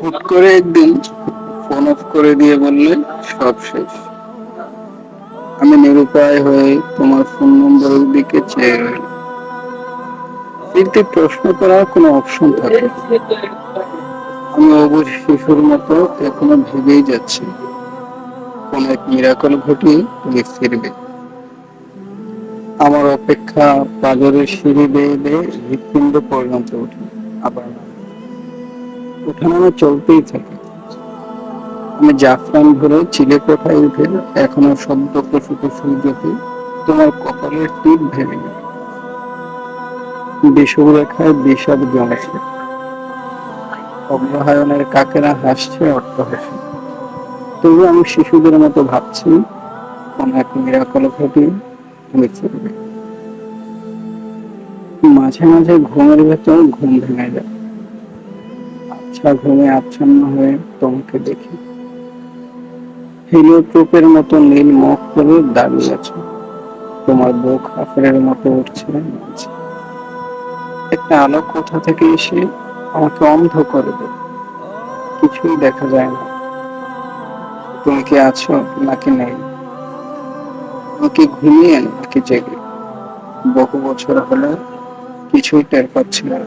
হুট করে একদিন ফোন অফ করে দিয়ে বললে সব শেষ। আমি নিরুপায় হয়ে তোমার ফোন নম্বরের দিকে চেয়ে রইলাম। ফিরতে প্রশ্ন করার কোনো অপশন থাকে না। আমি অবুঝ শিশুর মতো এখনো ভেবেই যাচ্ছি কোন এক মিরাকল ঘটিয়ে তুমি ফিরবে। আমার অপেক্ষা পাজরের সিঁড়ি বেয়ে বেয়ে হৃৎপিণ্ড পর্যন্ত উঠে, আবার ওঠানামা চলতেই থাকে। আমি জাফরান ভরে চিলে কোঠায় উঠে এখনো সদ্য প্রসূত সূর্যকে তোমার কপালের টিপ ভেবে গেল। বিষুবরেখায় বিষাদ জমেছে, অগ্রহায়ণের কাকেরা হাসছে অট্টহাসি। তবু আমি শিশুদের মতো ভাবছি কোন এক মিরাকল ঘটিয়ে তুমি ফিরবে। মাঝে মাঝে ঘুমের ভেতর ঘুম ভেঙে যায়, আচ্ছা ঘুমে আচ্ছন্ন হয়ে তোমাকে দেখি। হিলিওট্রোপের মতো নীল মুখ করে দাঁড়িয়ে আছো, তোমার বুক আফেলের মতো উঠছে নামছে। একটা আলো কোথা থেকে এসে আমাকে অন্ধ করে দেয়, কিছুই দেখা যায় না। তুমি কি আছো নাকি নেই, তুমি কি ঘুমিয়ে নাকি জেগে? বহু বছর হলো কিছুই টের পাচ্ছি না।